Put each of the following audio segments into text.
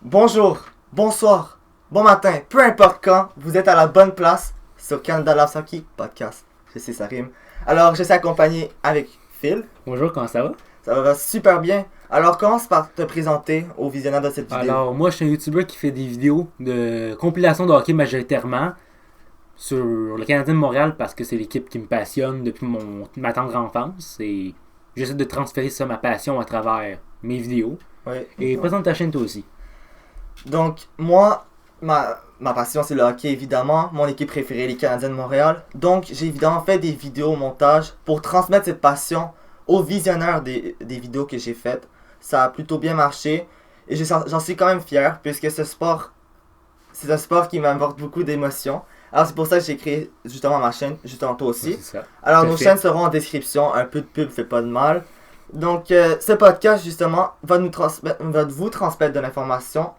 Bonjour, bonsoir, bon matin, peu importe quand, vous êtes à la bonne place sur Canada Love Hockey Podcast. Je sais, ça rime. Alors, je suis accompagné avec Phil. Bonjour, comment ça va? Ça va super bien. Alors, commence par te présenter au visionneur de cette vidéo. Alors, moi, je suis un YouTuber qui fait des vidéos de compilation de hockey majoritairement sur le Canadien de Montréal parce que c'est l'équipe qui me passionne depuis ma tendre enfance et j'essaie de transférer ça, ma passion, à travers mes vidéos. Oui. Et présente ta chaîne toi aussi. Donc, moi, ma passion, c'est le hockey, évidemment. Mon équipe préférée, les Canadiens de Montréal. Donc, j'ai évidemment fait des vidéos au montage pour transmettre cette passion aux visionneurs des vidéos que j'ai faites. Ça a plutôt bien marché. Et j'en suis quand même fier, puisque c'est un sport qui m'apporte beaucoup d'émotions. Alors, c'est pour ça que j'ai créé justement ma chaîne, justement toi aussi. C'est ça. Alors, Tout à nos fait. chaînes seront en description. Un peu de pub fait pas de mal. Donc, ce podcast, justement, va vous transmettre de l'information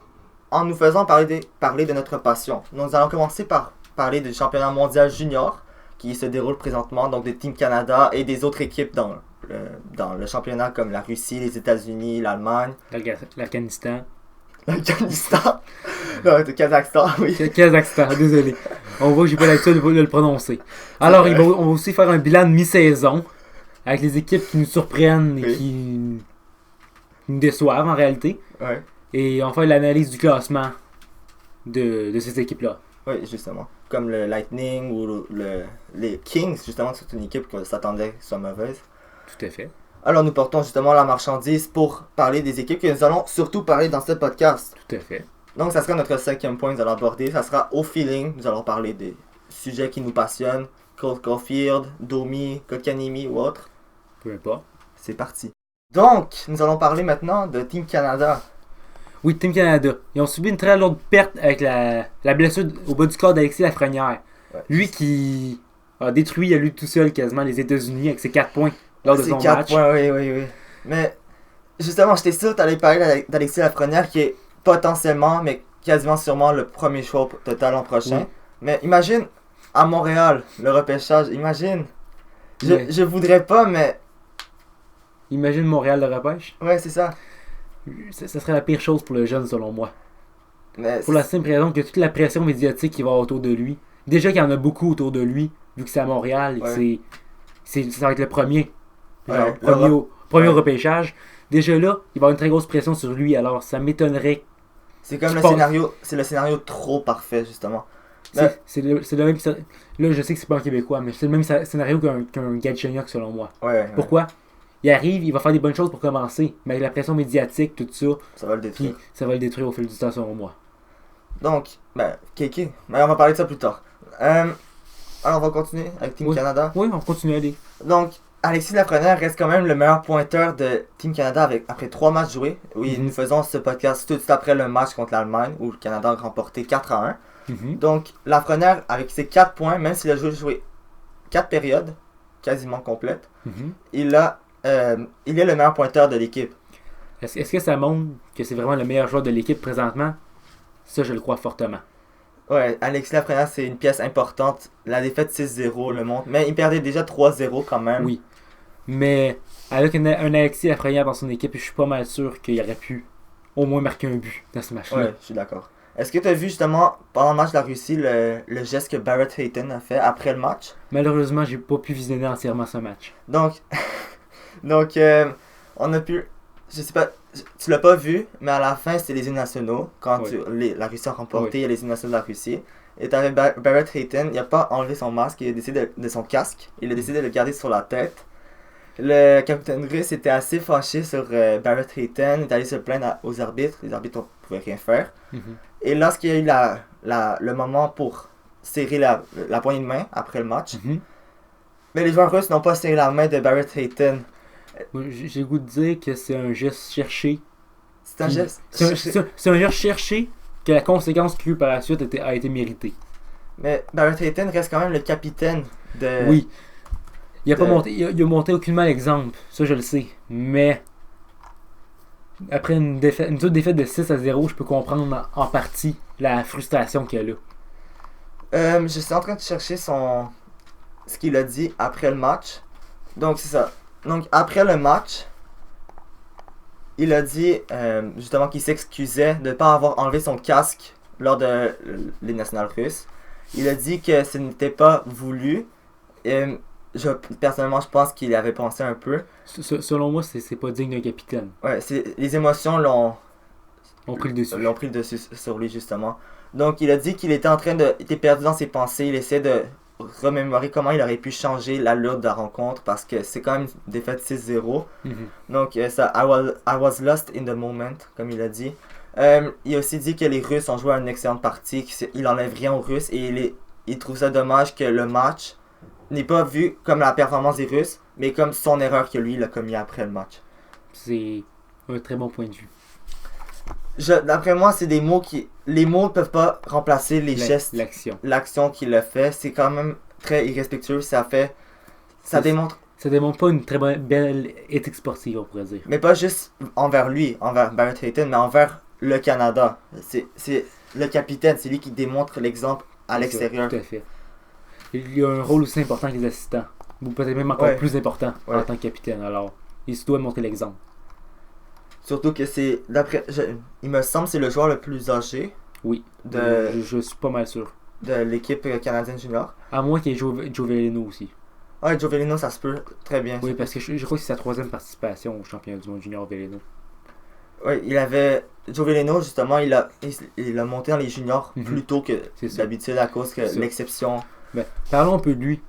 en nous faisant parler de notre passion. Donc, nous allons commencer par parler du championnat mondial junior qui se déroule présentement, donc de Team Canada et des autres équipes dans le championnat comme la Russie, les États-Unis, l'Allemagne, L'Afghanistan. l'Afghanistan, non, le Kazakhstan, oui. Kazakhstan, désolé. On voit que j'ai pas l'habitude de le prononcer. Alors, on va aussi faire un bilan de mi-saison avec les équipes qui nous surprennent et Oui. qui nous déçoivent en réalité. Ouais. Et on fait l'analyse du classement de ces équipes-là. Oui, justement. Comme le Lightning ou les Kings, justement, c'est une équipe qu'on s'attendait soit mauvaise. Tout à fait. Alors, nous portons justement la marchandise pour parler des équipes que nous allons surtout parler dans ce podcast. Tout à fait. Donc, ça sera notre 5e point que nous allons aborder. Ça sera au feeling. Nous allons parler des sujets qui nous passionnent. Cole Caulfield, Domi, Kotkaniemi ou autre. Peu importe. C'est parti. Donc, nous allons parler maintenant de Team Canada. Oui, Team Canada. Ils ont subi une très lourde perte avec la blessure au bas du corps d'Alexis Lafrenière. Ouais. Lui qui a détruit à lui tout seul quasiment les États-Unis avec ses 4 points lors de C'est son 4 match. points, oui. Mais, justement, j'étais sûr que tu allais parler d'Alexis Lafrenière qui est potentiellement, mais quasiment sûrement le premier choix total l'an prochain. Oui. Mais imagine, à Montréal, le repêchage, imagine. Ouais. Je voudrais pas, mais... Imagine Montréal le repêche. Ouais, c'est ça. Ça serait la pire chose pour le jeune selon moi. Mais Pour la simple raison que toute la pression médiatique qui va autour de lui. Déjà qu'il y en a beaucoup autour de lui, vu que c'est à Montréal et que Ouais. ça va être le premier. Ouais, Genre, premier au repêchage. Déjà là, il va y avoir une très grosse pression sur lui, alors ça m'étonnerait. c'est comme tu le penses- scénario, c'est le scénario trop parfait, justement. Mais- C'est le même. Là, je sais que c'est pas un Québécois, mais c'est le même scénario qu'un Galchenyuk selon moi. Ouais, Pourquoi? Il arrive, il va faire des bonnes choses pour commencer, mais avec la pression médiatique, tout ça, ça va le détruire. puis ça va le détruire au fil du temps selon moi. Donc, Kiki, mais on va parler de ça plus tard. Alors, on va continuer avec Team Oui. Canada. Oui, on continue à aller. Donc, Alexis Lafrenière reste quand même le meilleur pointeur de Team Canada après 3 matchs joués. Oui, Mhm. nous faisons ce podcast tout de suite après le match contre l'Allemagne où le Canada a remporté 4-1. Mhm. Donc, Lafrenière, avec ses 4 points, même s'il a joué 4 périodes, quasiment complètes, Mhm. il est le meilleur pointeur de l'équipe. Est-ce que ça montre que c'est vraiment le meilleur joueur de l'équipe présentement? Ça, je le crois fortement. Ouais, Alexis Lafrenière, c'est une pièce importante. La défaite 6-0 le montre. Mais il perdait déjà 3-0 quand même. Oui. Mais avec un Alexis Lafrenière dans son équipe, je suis pas mal sûr qu'il aurait pu au moins marquer un but dans ce match-là. Ouais, je suis d'accord. Est-ce que tu as vu justement pendant le match de la Russie le geste que Barrett Hayton a fait après le match? Malheureusement, j'ai pas pu visionner entièrement ce match. Donc, on a pu. Je sais pas, tu l'as pas vu, mais à la fin, c'était les hymnes nationaux. Quand la Russie a remporté, il y a les hymnes nationaux de la Russie. Et t'avais Barrett Hayton, il a pas enlevé son masque, il a décidé de son casque, il a décidé de le garder sur la tête. Le capitaine russe était assez fâché sur Barrett Hayton, il est allé se plaindre aux arbitres, les arbitres ne pouvaient rien faire. Mhm. Et lorsqu'il y a eu le moment pour serrer la poignée de main après le match, Mhm. mais les joueurs russes n'ont pas serré la main de Barrett Hayton. Moi, j'ai le goût de dire que c'est un geste cherché. C'est un geste. C'est un geste cherché que la conséquence qu'il y a eu par la suite a été méritée. Mais Barrett Hayton reste quand même le capitaine de. Oui. Il a pas de- monté, il a monté aucunement l'exemple, ça je le sais. Mais après une autre défaite de 6-0, je peux comprendre en partie la frustration qu'il y a là. Je suis en train de chercher ce qu'il a dit après le match. Donc c'est ça. Donc après le match, il a dit justement qu'il s'excusait de ne pas avoir enlevé son casque lors de les nationales russes. Il a dit que ce n'était pas voulu. Et personnellement, je pense qu'il avait pensé un peu. Selon moi, c'est pas digne d'un capitaine. Ouais, les émotions l'ont pris le dessus sur lui, justement. Donc, il a dit qu'il était était perdu dans ses pensées. Il essayait de remémorer comment il aurait pu changer l'allure de la rencontre parce que c'est quand même une défaite 6-0. Donc, ça, I was lost in the moment, comme il a dit. Il a aussi dit que les Russes ont joué une excellente partie, qu'il n'enlève rien aux Russes et il trouve ça dommage que le match n'est pas vu comme la performance des Russes, mais comme son erreur que lui il a commis après le match. C'est un très bon point de vue. D'après moi, c'est des mots qui... Les mots ne peuvent pas remplacer les gestes. L'action qu'il a fait, c'est quand même très irrespectueux. Ça démontre... Ça démontre pas une très belle éthique sportive, on pourrait dire. Mais pas juste envers lui, envers Barrett Hayton, mais envers le Canada. C'est le capitaine, c'est lui qui démontre l'exemple à l'extérieur. Tout à fait. Il y a un rôle aussi important que les assistants. Ou peut-être même encore plus important en tant que capitaine. Alors, il se doit montrer l'exemple. Surtout que il me semble que c'est le joueur le plus âgé. Oui, je suis pas mal sûr. De l'équipe canadienne junior. À moins qu'il y ait Joe Veleno aussi. Ouais, Joe Veleno, ça se peut très bien. Oui, parce que je crois que c'est sa 3e participation au championnat du monde junior Veleno. Oui, Joe Veleno, justement, il a monté dans les juniors plus tôt que d'habitude à cause que l'exception. Ben, parlons un peu de lui.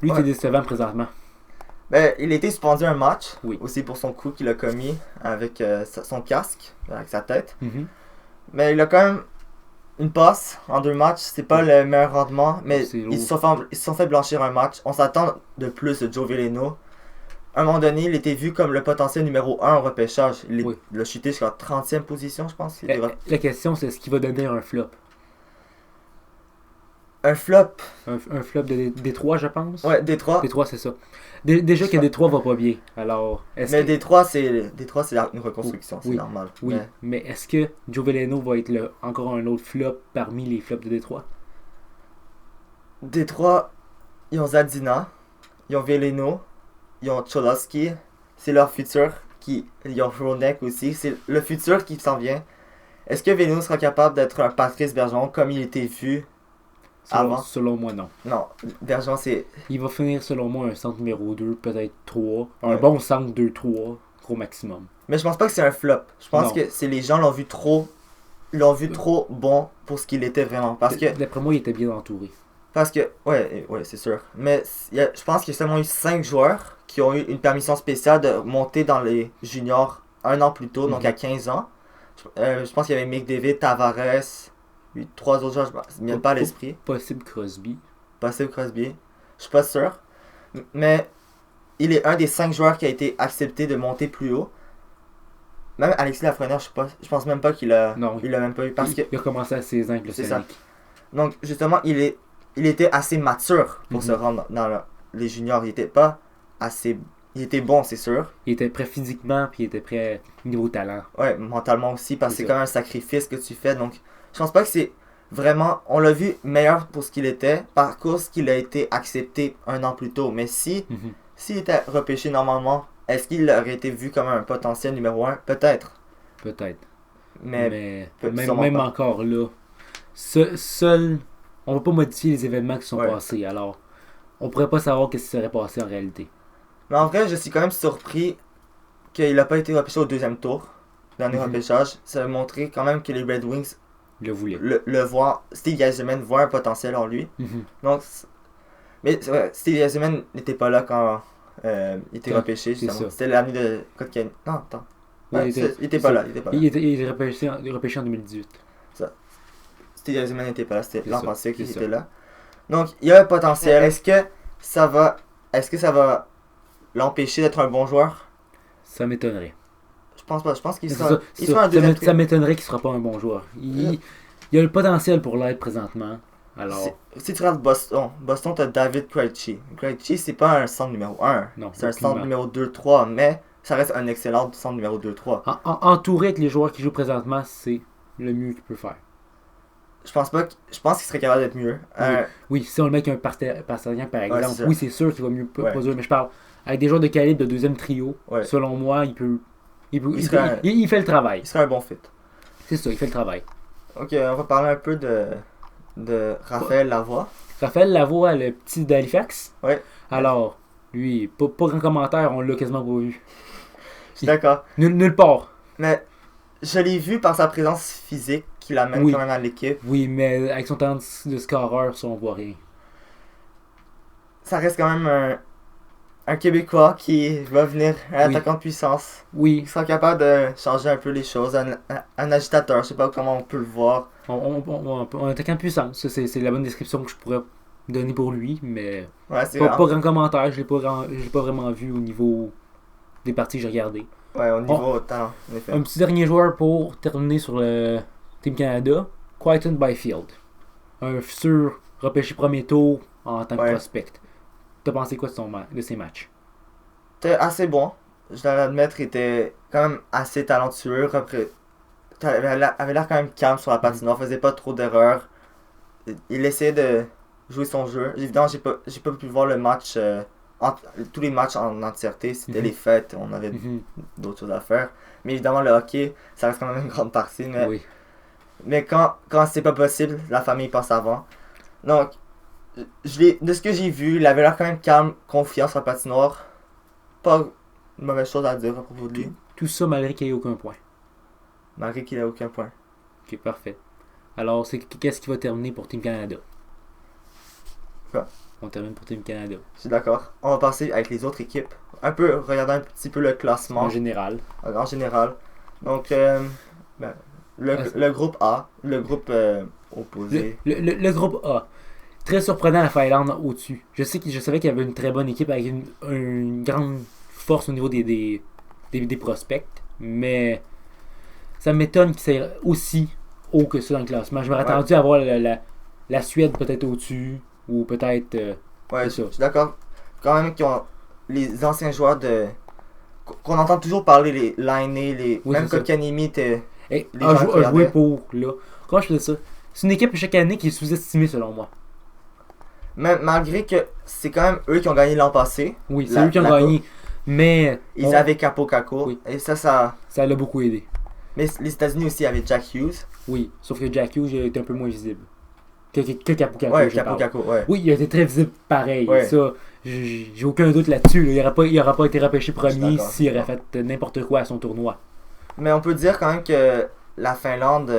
Lui qui est décevant présentement. Ben, il a été suspendu un match, aussi pour son coup qu'il a commis avec son casque, avec sa tête. Mais il a quand même une passe en 2 matchs, c'est pas le meilleur rendement, mais ils se sont fait blanchir un match. On s'attend de plus de Joe Veleno. À un moment donné, il était vu comme le potentiel numéro 1 au repêchage. Il a chuté jusqu'à la 30e position, je pense. La question, c'est est-ce qu'il va donner un flop? Un flop? Un flop de Détroit, je pense. Ouais, Détroit. Détroit, c'est ça. Déjà que Détroit va pas bien. Alors, mais Détroit, c'est une reconstruction, c'est normal. Oui, mais est-ce que Joe Veleno va être encore un autre flop parmi les flops de Détroit? Détroit, ils ont Zadina, ils ont Veleno, ils ont Cholowski. C'est leur futur. Ils ont Hronek aussi. C'est le futur qui s'en vient. Est-ce que Veleno sera capable d'être un Patrice Bergeron comme il était vu avant? Selon moi, non. Non, Bergeron, c'est... Il va finir, selon moi, un centre numéro 2, peut-être 3. Un bon centre 2-3, gros maximum. Mais je pense pas que c'est un flop. Je pense que c'est les gens l'ont vu trop bon pour ce qu'il était vraiment. Parce que... D'après moi, il était bien entouré. Parce que... Ouais, c'est sûr. Mais je pense qu'il y a seulement eu 5 joueurs qui ont eu une permission spéciale de monter dans les juniors un an plus tôt, donc à 15 ans. Je pense qu'il y avait McDavid, Tavares... 3 autres joueurs, je ne viens pas à l'esprit. Possible Crosby. Je suis pas sûr. Mais il est un des 5 joueurs qui a été accepté de monter plus haut. Même Alexis Lafrenière, je pense même pas qu'il a... Non, il l'a même pas eu. Il a commencé à 16 ans avec le Scénic. Donc justement, il était assez mature pour se rendre dans les juniors. Il était pas assez... Il était bon, c'est sûr. Il était prêt physiquement, puis il était prêt niveau talent. Ouais, mentalement aussi, parce que c'est quand même un sacrifice que tu fais. Donc je pense pas que c'est vraiment... On l'a vu meilleur pour ce qu'il était, par cause qu'il a été accepté un an plus tôt. Mais s'il était repêché normalement, est-ce qu'il aurait été vu comme un potentiel numéro 1? Peut-être. Mais même encore là, seul, on va pas modifier les événements qui sont passés. Alors, on pourrait pas savoir ce qui serait passé en réalité. Mais en vrai, je suis quand même surpris qu'il n'a pas été repêché au 2e tour, dernier repêchage. Ça a montré quand même que les Red Wings le voient. Steve Yzerman voit un potentiel en lui. Donc, mais Steve Yzerman n'était pas là quand il était repêché. C'était l'année de Kotkaniemi. Non, attends. Il était pas là. Il était repêché en 2018. Steve Yzerman n'était pas là. C'était l'an passé qu'il était là. Donc, il y a un potentiel. Est-ce que ça va l'empêcher d'être un bon joueur? Ça m'étonnerait. Je pense pas. Je pense qu'il sera un deuxième. Ça m'étonnerait qu'il sera pas un bon joueur. Il a le potentiel pour l'être présentement. Alors... Si tu regardes Boston, tu as David Krejci. Krejci, c'est pas un centre numéro 1. Non, c'est un centre numéro 2-3, mais ça reste un excellent centre numéro 2-3. Entouré avec les joueurs qui jouent présentement, c'est le mieux qu'il peut faire. Je pense qu'il serait capable d'être mieux. Oui, si on le met avec un partenaire par exemple, oui, c'est sûr qu'il va mieux produire, mais je parle avec des joueurs de calibre de 2e trio. Selon moi, il peut Il fait le travail. Il serait un bon fit. C'est ça, il fait le travail. Ok, on va parler un peu de Raphaël Lavoie. Raphaël Lavoie, le petit d'Halifax. Ouais. Alors, lui, pas grand commentaire, on l'a quasiment pas vu. Je suis d'accord. Nulle part. Mais je l'ai vu par sa présence physique qui l'amène quand même à l'équipe. Oui, mais avec son talent de scoreur, ça, on voit rien. Ça reste quand même un Québécois qui va venir un attaquant de puissance. Oui. Il sera capable de changer un peu les choses. Un agitateur, je sais pas comment on peut le voir. Un attaquant de puissance, c'est la bonne description que je pourrais donner pour lui, mais Ouais, c'est pas grand commentaire, je l'ai pas vraiment vu au niveau des parties que j'ai regardées. Ouais, au niveau talent, en effet. Un petit dernier joueur pour terminer sur le Team Canada, Quinton Byfield. Un futur repêché premier tour en tant que prospect. T'as pensé quoi de ses matchs? C'était assez bon. Je dois l'admettre, il était quand même assez talentueux. Après, il avait l'air quand même calme sur la patinoire, faisait pas trop d'erreurs. Il essayait de jouer son jeu. Évidemment, j'ai pas pu voir le match, tous les matchs en entièreté. C'était les fêtes, on avait d'autres choses à faire. Mais évidemment, le hockey, ça reste quand même une grande partie. Mais quand c'est pas possible, la famille passe avant. Donc, de ce que j'ai vu, il avait l'air quand même calme, confiant sur la patinoire. Pas une mauvaise chose à dire à propos de lui. Tout ça malgré qu'il n'y ait aucun point. Malgré qu'il n'ait aucun point. Ok, parfait. Alors, qu'est-ce qui va terminer pour Team Canada? Quoi? On termine pour Team Canada. Je suis d'accord. On va passer avec les autres équipes. Regarder un petit peu le classement. En général. En général. Donc, le groupe A, le groupe opposé. Le groupe A. Très surprenant la Finlande au-dessus. Je savais qu'il y avait une très bonne équipe avec une grande force au niveau des prospects, mais ça m'étonne qu'il soit aussi haut que ça dans le classement. Je m'aurais attendu à voir la Suède peut-être au-dessus, ou peut-être... ouais, je suis d'accord. Quand même qu'ils ont les anciens joueurs qu'on entend toujours parler, les Laine, même Kotkaniemi était... a joué pour, là. Comment je fais ça? C'est une équipe chaque année qui est sous-estimée selon moi. Même, malgré que c'est quand même eux qui ont gagné l'an passé. Oui, c'est eux qui ont gagné. Mais. Ils avaient Capo Caco. Oui. Et ça l'a beaucoup aidé. Mais les États-Unis aussi avaient Jack Hughes. Oui, sauf que Jack Hughes était un peu moins visible. Que Capo Caco. Ouais, Capo Caco, ouais. Oui, il a été très visible pareil. Ouais. Ça, j'ai aucun doute là-dessus. Là. Il n'aurait pas été repêché premier s'il aurait fait n'importe quoi à son tournoi. Mais on peut dire quand même que la Finlande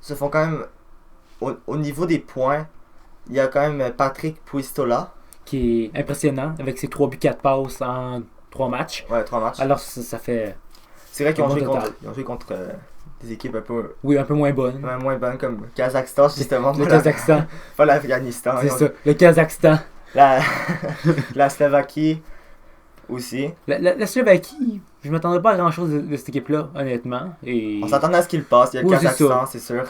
se font quand même. Au niveau des points. Il y a quand même Patrick Puistola. Qui est impressionnant avec ses 3 buts 4 passes en 3 matchs. Ouais, 3 matchs. Alors ça fait... C'est vrai qu'ils ont joué contre des équipes un peu... Oui, un peu moins bonnes. Moins bonnes comme Kazakhstan justement. Le Kazakhstan. Pas l'Afghanistan. C'est ça, le Kazakhstan. La Slovaquie aussi. La Slovaquie, je m'attendais pas à grand chose de cette équipe-là, honnêtement. Et... On s'attendait à ce qu'il passe. Il y a le Kazakhstan, c'est sûr.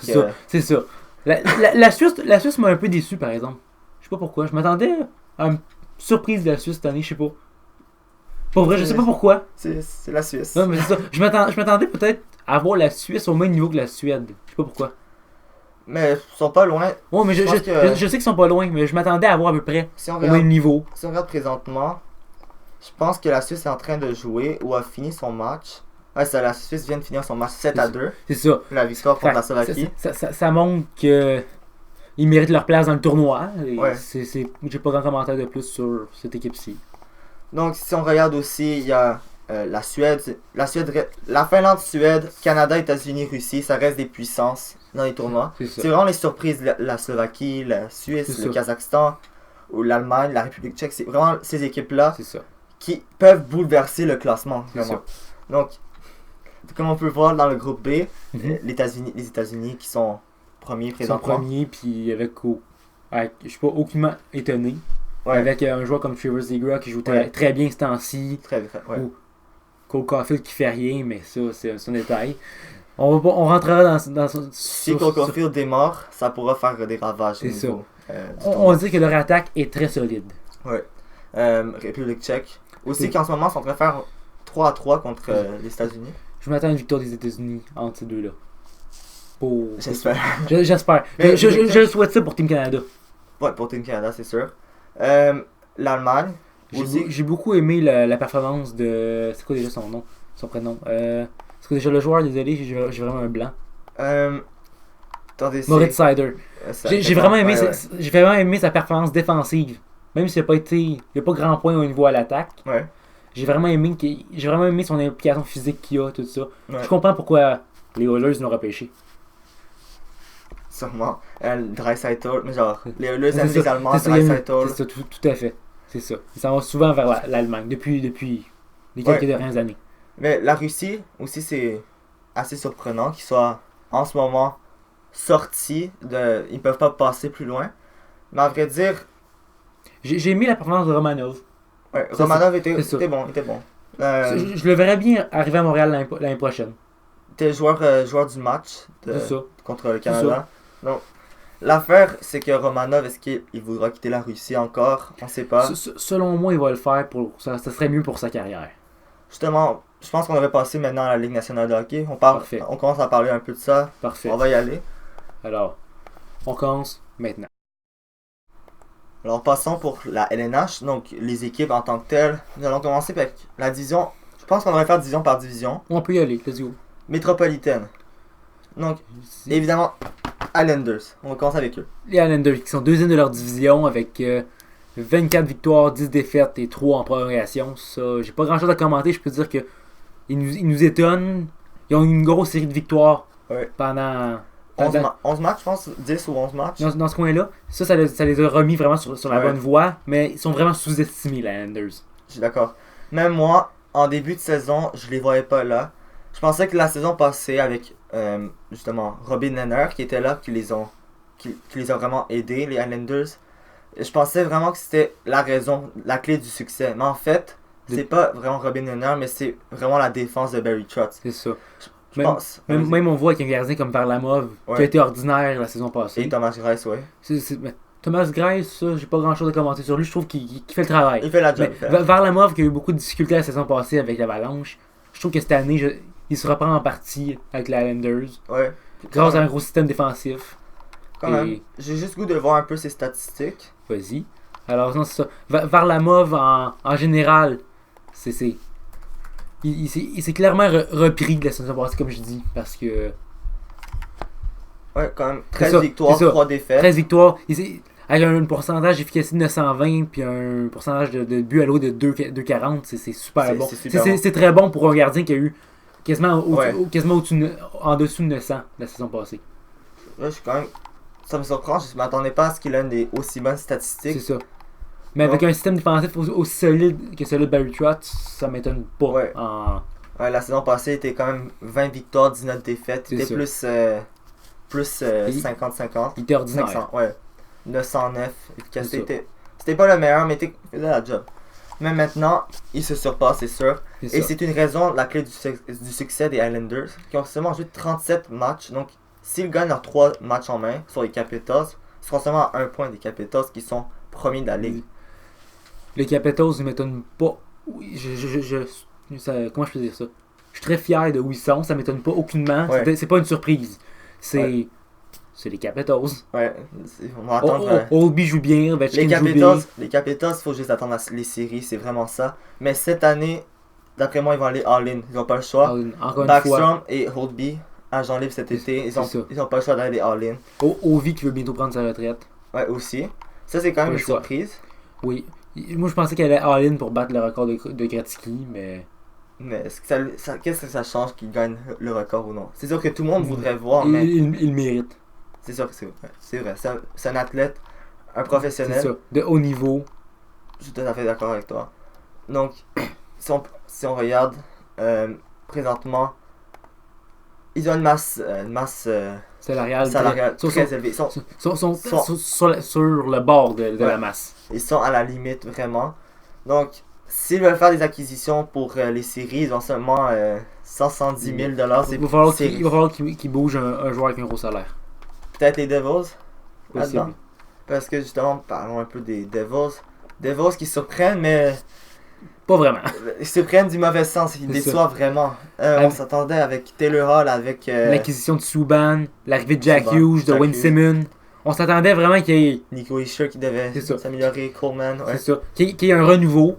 C'est ça. La Suisse m'a un peu déçu, par exemple. Je sais pas pourquoi. Je m'attendais à une surprise de la Suisse cette année, je sais pas. Pour vrai, je sais pas pourquoi. C'est la Suisse. Non, mais c'est ça. Je m'attendais peut-être à voir la Suisse au même niveau que la Suède. Je sais pas pourquoi. Mais ils sont pas loin. Ouais, mais je sais qu'ils sont pas loin, mais je m'attendais à voir à peu près au même niveau. Si on regarde présentement, je pense que la Suisse est en train de jouer ou a fini son match. Ouais, la Suisse vient de finir son match 7-2. C'est ça. La victoire contre la Slovaquie. Ça montre que ils méritent leur place dans le tournoi. Et ouais. J'ai pas grand commentaire de plus sur cette équipe-ci. Donc, si on regarde aussi, il y a la Suède, la Finlande, Suède, Canada, États-Unis, Russie. Ça reste des puissances dans les tournois. C'est vraiment les surprises. La Slovaquie, la Suisse, le Kazakhstan, ou l'Allemagne, la République tchèque. C'est vraiment ces équipes-là qui peuvent bouleverser le classement. Vraiment. Donc, comme on peut voir dans le groupe B, les États-Unis qui sont premiers présentement. Ils sont premiers, puis je suis pas aucunement étonné. Ouais. Avec un joueur comme Trevor Zegras qui joue très bien ce temps-ci. Très bien, ouais. Ou Cole Caulfield qui fait rien, mais ça, c'est un détail. On rentrera dans son... Si Cole Caulfield démarre, ça pourra faire des ravages. C'est ça. On dit que leur attaque est très solide. Ouais. République tchèque. Aussi qu'en ce moment, ils sont en train de faire 3-3 contre les États-Unis. Je m'attends à une victoire des États-Unis entre ces deux-là. J'espère. J'espère. Je souhaite ça pour Team Canada. Ouais, pour Team Canada, c'est sûr. L'Allemagne. J'ai beaucoup aimé la performance de... C'est quoi déjà son nom? Son prénom. Est-ce que déjà le joueur, désolé, j'ai vraiment un blanc. Attendez, Moritz Seider. J'ai c'est vraiment bon, aimé ouais, j'ai vraiment aimé sa performance défensive. Même s'il n'y a pas grand point au niveau à l'attaque. ouais. J'ai vraiment aimé son implication physique qu'il a, tout ça. Ouais. Je comprends pourquoi les Oilers l'ont repêché. Sûrement. Dreisaitl, mais genre, les Oilers C'est aiment ça, les Allemands, c'est ça, Dreisaitl. c'est ça, tout à fait. C'est ça. Ils s'en vont souvent vers l'Allemagne depuis les quelques Ouais. dernières années. Mais la Russie, aussi, c'est assez surprenant qu'ils soient en ce moment sortis de. Ils peuvent pas passer plus loin. Mais à vrai dire, J'ai aimé la performance de Romanov. ouais, Ça, Romanov c'est ça. était bon, était bon. Je le verrais bien arriver à Montréal l'année prochaine. T'es joueur du match C'est ça. contre le Canada. Donc, l'affaire, c'est que Romanov, est-ce qu'il voudra quitter la Russie encore? On sait pas. Selon moi, il va le faire pour ça serait mieux pour sa carrière. Justement, je pense qu'on devrait passer maintenant à la Ligue nationale de hockey. Parfait. On commence à parler un peu de ça. Parfait. On va y aller. Alors, on commence maintenant. Alors, passons pour la LNH, donc les équipes en tant que telles. Nous allons commencer avec la division. Je pense qu'on devrait faire division par division. On peut y aller, let's go. Métropolitaine. Donc, évidemment, Islanders. On va commencer avec eux. Les Islanders qui sont deuxième de leur division avec 24 victoires, 10 défaites et 3 en prolongation. Ça, j'ai pas grand chose à commenter. Je peux dire que ils nous étonnent. Ils ont eu une grosse série de victoires Ouais. pendant 11 matchs, je pense. 10 ou 11 matchs. dans ce coin-là. Ça les a remis vraiment sur la Ouais. bonne voie. Mais ils sont vraiment sous-estimés, les Islanders. Je suis d'accord. Même moi, en début de saison, je les voyais pas là. Je pensais que la saison passée, avec justement Robin Lehner qui était là, qui les a vraiment aidés, les Islanders, je pensais vraiment que c'était la raison, la clé du succès. Mais en fait, c'est pas vraiment Robin Lehner, mais c'est vraiment la défense de Barry Trotz. C'est ça. Je pense. Même on voit avec un gardien comme Varlamov qui Ouais. a été ordinaire la saison passée. Et Thomas Greiss, ouais. Mais Thomas Greiss, ça, j'ai pas grand chose à commenter sur lui. Je trouve qu'il fait le travail. Il fait la job. Mais il fait la job. Varlamov, qui a eu beaucoup de difficultés la saison passée avec l'Avalanche, je trouve que cette année, il se reprend en partie avec les Islanders Ouais. grâce à un gros système défensif. Quand Et- même. J'ai juste le goût de voir un peu ses statistiques. Vas-y. Alors, non, c'est ça. Varlamov, en général, il s'est clairement repris de la saison passée, comme je dis, parce que Ouais, quand même. 13 ça, victoires, c'est ça. 3 défaites. 13 victoires, avec un pourcentage d'efficacité de 920 puis un pourcentage de but à l'eau de 2,40, c'est super bon. c'est super bon. C'est très bon pour un gardien qui a eu quasiment Ouais. en dessous de 900 la saison passée. Là, je suis quand même. Ça me surprend, je m'attendais pas à ce qu'il ait des aussi bonnes C'est statistiques. ça. Mais avec un système défensif aussi solide que celui de Barry Trotz, ça m'étonne pas. Ouais. Ouais, la saison passée était quand même 20 victoires, 19 défaites. C'est C'était ça. plus Il- 50-50. Il était ordinaire. 500, ouais. 909. C'est ça. C'était pas le meilleur, mais il faisait la job. Mais maintenant, il se surpasse, c'est sûr. C'est Et ça. c'est une raison, la clé du succès des Islanders, qui ont seulement joué 37 matchs. Donc, s'ils gagnent leurs 3 matchs en main sur les Capitals, ils seront seulement à 1 point des Capitals qui sont premiers de la ligue. Les Capitals ne m'étonnent pas. Oui, comment je peux dire ça? Je suis très fier de où ils sont, ça m'étonne pas aucunement. Ouais. C'est pas une surprise. C'est Ouais. c'est les Capitals. Ouais, on va attendre. Oldby joue bien, Les Ovechkin joue Capitals, bien. il faut juste attendre les séries, c'est vraiment ça. Mais cette année, d'après moi, ils vont aller all-in. Ils n'ont pas le choix. Encore une fois, Backstrom et Holtby, agent libre cet été, c'est ça. ils ont pas le choix d'aller all-in. Ovi qui veut bientôt prendre sa retraite. Ouais, aussi. Ça, c'est quand même Pas une le choix. surprise. Oui. Moi, je pensais qu'elle allait all-in pour battre le record de Gretzky, mais. Mais est-ce que qu'est-ce que ça change qu'il gagne le record ou non? C'est sûr que tout le monde voudrait voir, mais Il le mérite. c'est sûr que c'est vrai. C'est vrai. C'est un athlète, un C'est professionnel. ça. De haut niveau. Je suis tout à fait d'accord avec toi. Donc, si on regarde, présentement, ils ont une masse Salarial. salariale Sont- très élevée. sur le bord de Ouais. la masse. Ils sont à la limite, vraiment. Donc, s'ils veulent faire des acquisitions pour les séries, ils ont seulement 170 000 $. Il va falloir qu'il bouge un joueur avec un gros salaire. Peut-être les Devils Possible. là-dedans. Parce que justement, parlons un peu des Devils. Devils qui surprennent, mais Pas vraiment. ils surprennent du mauvais sens. Ils C'est ça. déçoivent vraiment. On Avec- s'attendait avec Taylor Hall, avec L'acquisition de Subban, l'arrivée de Jack Subban, Hughes, de Jack Wayne Hughes. Simmons. On s'attendait vraiment qu'il y ait, Nico Hischier qui devait C'est ça. s'améliorer, Coleman. Ouais. c'est ça, qu'il y ait un renouveau.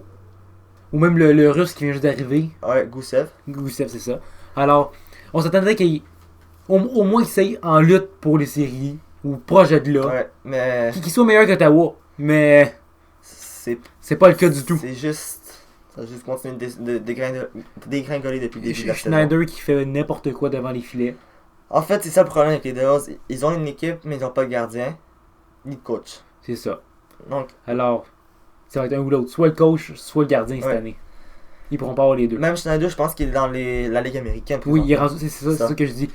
Ou même le russe qui vient juste d'arriver. Ouais, Gusev. Gusev, c'est ça. Alors, on s'attendrait qu'il au moins qu'il s'aille en lutte pour les séries, ou proche de là. Ouais, mais Qu'il soit meilleur qu'Ottawa. Mais c'est pas le cas du tout. c'est juste. Ça a juste continué de dégringoler depuis le début de la saison. Schneider qui fait n'importe quoi devant les filets. En fait, c'est ça le problème avec les Devils. Ils ont une équipe, mais ils n'ont pas de gardien, ni de coach. C'est ça. Donc, Alors, ça va être un ou l'autre. Soit le coach, soit le gardien cette année. Ils pourront pas avoir les deux. même Schneider, je pense qu'il est dans la Ligue américaine. Oui, il est présentement. rendu, c'est ça que je dis.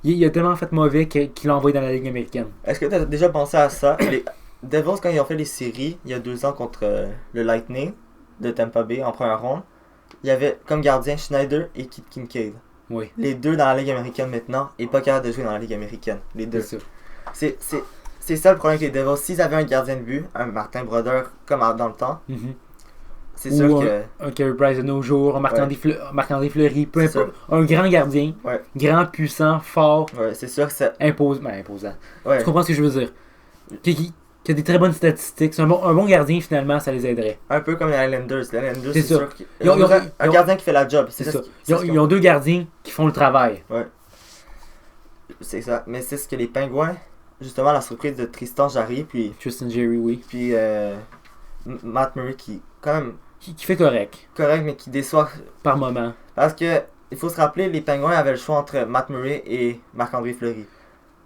Il a tellement fait mauvais qu'il l'a envoyé dans la Ligue américaine. Est-ce que tu as déjà pensé à ça? Les Devils, quand ils ont fait les séries, il y a 2 ans contre le Lightning de Tampa Bay en première ronde, il y avait comme gardien Schneider et Kit Kincaid. Oui. Les deux dans la Ligue américaine maintenant et pas capable de jouer dans la Ligue américaine. Les deux. C'est ça. C'est ça le problème avec les Devils. S'ils avaient un gardien de but, un Martin Brodeur comme dans le temps, Mhm. c'est sûr Ou que. un Carey Price de nos jours, un Marc-André Fleury, peu C'est importe. Un grand gardien. Ouais. Grand, puissant, fort, Ouais, c'est sûr que ça. imposant. Ouais. Tu comprends ce que je veux dire? Qui a des très bonnes statistiques. C'est un bon gardien, finalement, ça les aiderait. Un peu comme les Islanders. Les Islanders, C'est c'est ça. sûr qu'ils Ils ont- ont un ils ont- gardien qui fait la job. C'est ça. ce qui- Ils ont 2 gardiens qui font le travail. C'est ça. Mais c'est ce que les Pingouins, justement, la surprise de Tristan Jarry, puis Tristan Jerry, oui. Matt Murray qui, quand même, Qui fait correct, correct, mais qui déçoit. par moment. Parce que, il faut se rappeler, les Pingouins avaient le choix entre Matt Murray et Marc-André Fleury.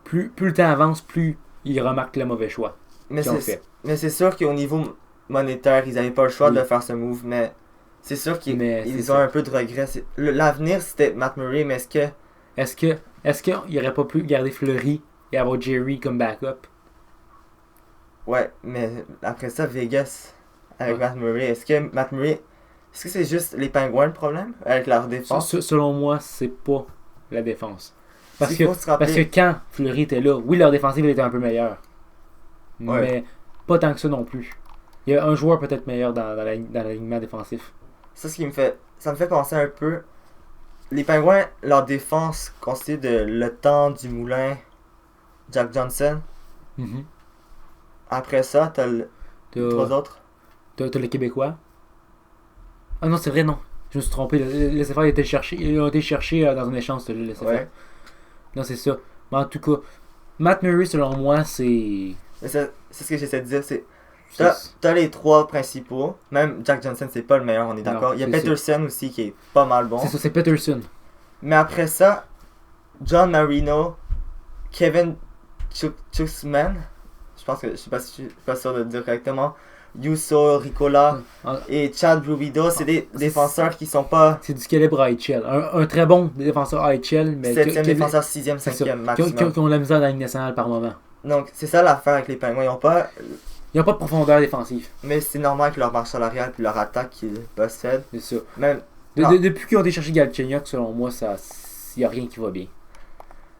Plus le temps avance, plus ils remarquent le mauvais choix Mais qu'ils ont fait. c'est sûr qu'au niveau monétaire, ils n'avaient pas le choix Oui. de faire ce move, mais c'est sûr qu'ils Mais c'est ont ça. un peu de regret. L'avenir, c'était Matt Murray, mais Est-ce qu'il aurait pas pu garder Fleury et avoir Jerry comme backup? ouais, mais après ça, Vegas, avec Ouais. Matt Murray, est-ce que c'est juste les Pingouins le problème, avec leur défense? Selon moi, c'est pas la défense. Parce Il que, faut se rappeler- parce que quand Fleury était là, oui, leur défensive était un peu meilleure. Ouais. Mais pas tant que ça non plus. Il y a un joueur peut-être meilleur dans l'alignement défensif. Ça, ça me fait penser un peu. Les Pingouins, leur défense constituée de Le Temps, du Moulin, Jack Johnson. Mhm. Après ça, t'as T'as 3 autres. t'as le Québécois. Ah non, c'est vrai, non. Je me suis trompé. Le laissez-faire, ils ont été chercher dans un échange, le laissez-faire. Ouais. Non, c'est ça. Mais en tout cas, Matt Murray, selon moi, c'est. Mais c'est ce que j'essaie de dire. T'as les 3 principaux. Même Jack Johnson, c'est pas le meilleur, on est d'accord. Non, Il y a c'est Peterson aussi qui est pas mal bon. C'est ça, c'est Peterson. Mais après ça, John Marino, Kevin Chuxman, je suis pas sûr de le dire correctement, Yusso Ricola Ah, et Chad Rubido, c'est des défenseurs qui sont pas C'est du calibre IHL. Un très bon défenseur IHL, mais 7e défenseur, 6e, c'est ça. 5e Qui maximum. ont la misère dans la Ligue nationale par moment. Donc c'est ça l'affaire avec les Pingouins, ils ont pas, Ils n'ont pas de profondeur défensive. mais c'est normal que leur marche salariale puis leur attaque qu'ils possèdent, C'est ça. même Depuis qu'ils ont été chercher Galchenyuk, selon moi, il n'y a rien qui va bien.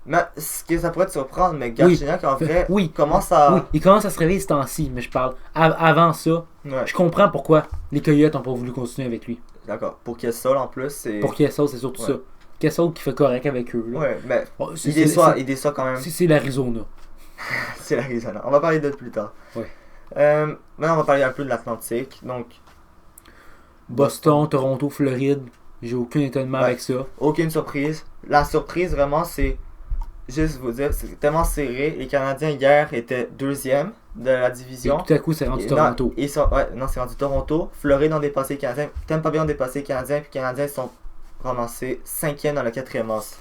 mais ce que ça pourrait te surprendre, mais Galchenyuk en vrai Oui. commence à Oui, il commence à se réveiller ce temps-ci, mais je parle. Avant ça, ouais, je comprends pourquoi les Coyotes n'ont pas voulu continuer avec lui. d'accord, pour Kessel en plus, c'est Pour Kessel, c'est surtout Ouais. ça. Kessel qui fait correct avec eux. Là. ouais, mais Bon, il déçoit quand même. C'est l'Arizona. C'est l'Arizona. On va parler d'eux plus tard. Ouais. Maintenant, on va parler un peu de l'Atlantique. Donc, Boston, Toronto, Floride. J'ai aucun étonnement Ouais. avec ça. aucune surprise. La surprise, vraiment, c'est juste vous dire, c'est tellement serré. Les Canadiens, hier, étaient 2e de la Et division. tout à coup, c'est rendu Et Toronto. Non, c'est rendu Toronto. Floride ont dépassé les Canadiens. Tampa Bay ont dépassé les Canadiens. Puis les Canadiens sont ramassés 5e dans la 4e masse.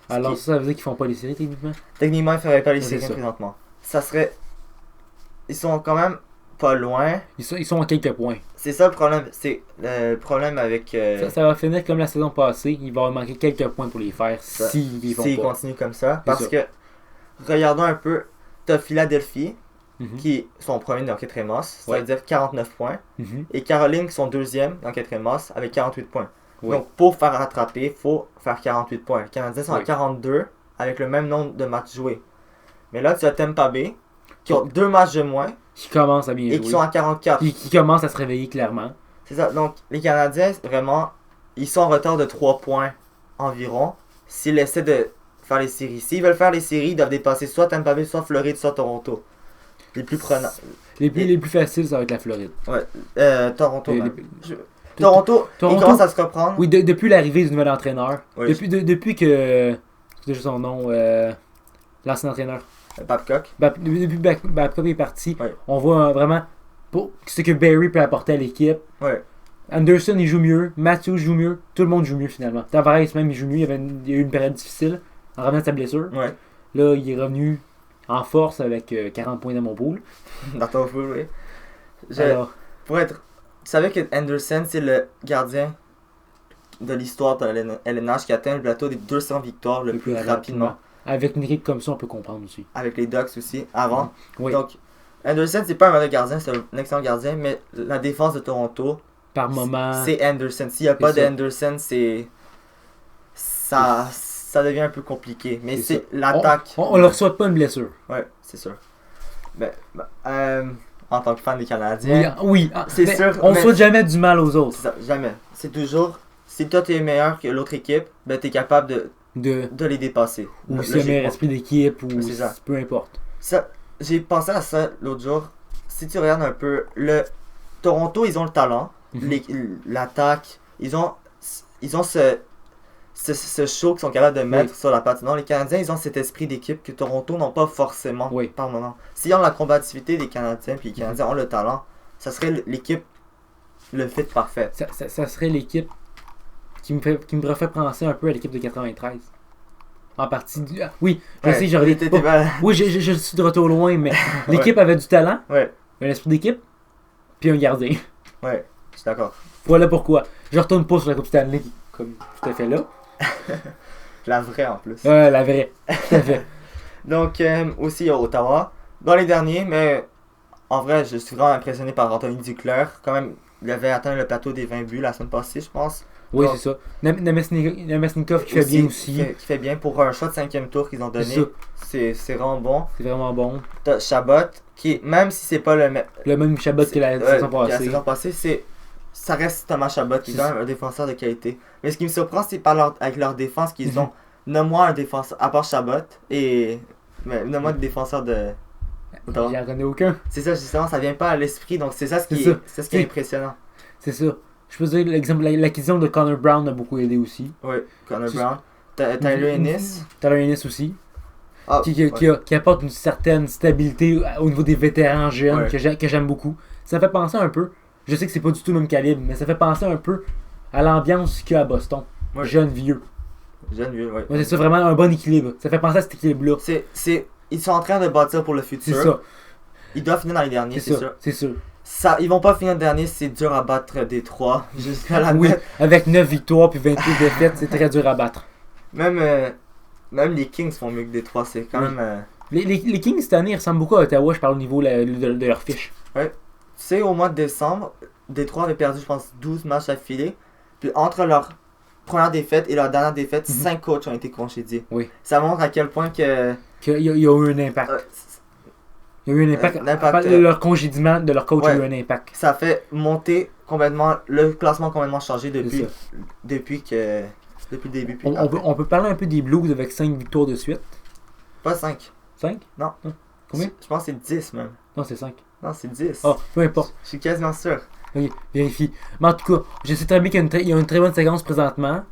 Alors qui- ça veut dire qu'ils font pas les séries techniquement? Techniquement, ils ne feraient pas les C'est séries ça. présentement. Ça serait. Ils sont quand même pas loin. Ils sont à quelques points. C'est ça le problème. C'est le problème avec. Ça va finir comme la saison passée. Il va manquer quelques points pour les faire Ça- s'ils les font S'ils pas. continuent comme ça. C'est Parce ça. que, regardons un peu, t'as Philadelphie, Mhm. qui sont premiers dans le 4e masse, ça Ouais. veut dire 49 points, Mhm. et Caroline, qui sont 2e dans le 4e masse, avec 48 points. Ouais. Donc, pour faire rattraper, il faut faire 48 points. Les Canadiens sont à Ouais. 42, avec le même nombre de matchs joués. Mais là, tu as Tampa Bay, qui ont 2 matchs de moins, Qui commence à bien et jouer. qui sont à 44. Qui commence à se réveiller clairement. C'est ça. Donc, les Canadiens, vraiment, ils sont en retard de 3 points environ. S'ils essaient de faire les séries. S'ils veulent faire les séries, ils doivent dépasser soit Tampa Bay, soit Floride, soit Toronto. Les plus prenants. Les plus faciles, ça va être la Floride. Toronto, Les- même. les- Toronto, il commence à se reprendre. Oui, depuis l'arrivée du nouvel entraîneur. Oui. Depuis que. C'est déjà son nom. L'ancien entraîneur. Babcock. Depuis que Babcock est parti, Oui. on voit vraiment ce que Barry peut apporter à l'équipe. Ouais. Anderson, il joue mieux. Matthews joue mieux. Tout le monde joue mieux finalement. Tavares, même, il joue mieux. Il y a eu une période difficile en revenant de sa blessure. Ouais. Là, il est revenu en force avec 40 points dans mon pool. Dans ton pool, oui. Alors, Pour être. Tu savais que Anderson, c'est le gardien de l'histoire de LNH qui atteint le plateau des 200 victoires le plus rapidement. Avec une équipe comme ça, on peut comprendre aussi. Avec les Ducks aussi, avant. Oui. Donc, Anderson, c'est pas un mauvais gardien, c'est un excellent gardien, mais la défense de Toronto, Par moment. c'est Anderson. S'il n'y a pas C'est ça. d'Anderson, c'est. Ça devient un peu compliqué. Mais C'est c'est l'attaque. On leur souhaite pas une blessure. Ouais, c'est sûr. En tant que fan des Canadiens, Oui. C'est mais sûr, On mais- souhaite jamais du mal aux autres. c'est ça, jamais. C'est toujours. Si toi t'es meilleur que l'autre équipe, ben t'es capable de les dépasser. Ou si le meilleur Logiquement. esprit d'équipe, ou C'est ça. peu importe. Ça, j'ai pensé à ça l'autre jour. Si tu regardes un peu, Toronto, ils ont le talent, Mhm. l'attaque, ils ont ce show qu'ils sont capables de mettre sur la patinoire. Les Canadiens, ils ont cet esprit d'équipe que Toronto n'ont pas forcément Oui. par moment. S'ils ont la combativité des Canadiens, puis les Canadiens ont le talent, ça serait l'équipe, le fit parfait. Ça serait l'équipe qui me refait penser un peu à l'équipe de 93. En partie. Oui, je sais, j'aurais t'étais mal. Oui, je suis de retour loin, mais l'équipe avait du talent, Ouais, un esprit d'équipe, puis un gardien. ouais, je suis d'accord. Voilà pourquoi. Je retourne pas sur la Coupe Stanley, comme tout à fait là. La vraie en plus. La vraie. Tout à fait. Donc, aussi à Ottawa. Dans les derniers, mais en vrai, je suis vraiment impressionné par Anthony Duclair. Quand même, il avait atteint le plateau des 20 buts la semaine passée, je pense. Oui, Donc, c'est ça. Namestnikov qui fait bien aussi. Qui fait bien pour un choix de 5e tour qu'ils ont donné. C'est ça. C'est vraiment bon. C'est vraiment bon. T'as Chabot, qui, même si c'est pas Le même Chabot que la saison passée. passée, ça reste Thomas Chabot, qui est C'est quand ça. même un défenseur de qualité. Mais ce qui me surprend, c'est avec leur défense qu'ils Mhm. ont. Nomme-moi un défenseur, à part Chabot, et. Mais nomme-moi des défenseurs de. Ottawa. J'en connais aucun. C'est ça, justement, ça vient pas à l'esprit, donc c'est ça ce qui C'est est, ça. c'est ce qui est C'est- impressionnant. C'est ça. Je peux dire, l'exemple, l'acquisition de Connor Brown a beaucoup aidé aussi. Oui, Connor C'est- Brown. Tyler Ennis. Tyler Ennis aussi. Ah, Qui apporte une certaine stabilité au niveau des vétérans jeunes Ouais. que j'aime beaucoup. Ça fait penser un peu, je sais que c'est pas du tout le même calibre, mais ça fait penser un peu à l'ambiance qu'il y a à Boston. Ouais. Jeune, vieux. Jeune vieux, ouais. Ouais, c'est ça, vraiment un bon équilibre. Ça fait penser à cet équilibre-là. Ils sont en train de bâtir pour le futur. C'est ça, Ils doivent finir dans les derniers, c'est c'est sûr. ça, c'est sûr. Ils vont pas finir dernier, c'est dur à battre Détroit jusqu'à la Oui, mettre. avec 9 victoires puis 28 défaites, c'est très dur à battre. Même les Kings font mieux que Détroit, c'est quand Oui. même. Les Kings cette année ils ressemblent beaucoup à Ottawa, je parle au niveau de leur fiche. Tu sais, au mois de décembre, Détroit avait perdu, je pense, 12 matchs affilés. Puis entre leur première défaite et leur dernière défaite, Mhm. 5 coachs ont été congédiés. Oui. Ça montre à quel point que. Il y a eu un impact. Il y a eu un impact. l'impact, Leur congédiement de leur coach a eu ouais. un impact. Ça fait monter complètement. Le classement a complètement changé C'est depuis, ça. depuis le début. Puis On peut parler un peu des Blues avec 5 victoires de suite. Pas 5. 5? Non. Combien? Je pense que c'est 10 même. Non, c'est 5. Non, c'est 10. Oh, peu importe. Je suis quasiment sûr. Ok, vérifie. Mais en tout cas, je sais très bien qu'il y a une très bonne séquence présentement.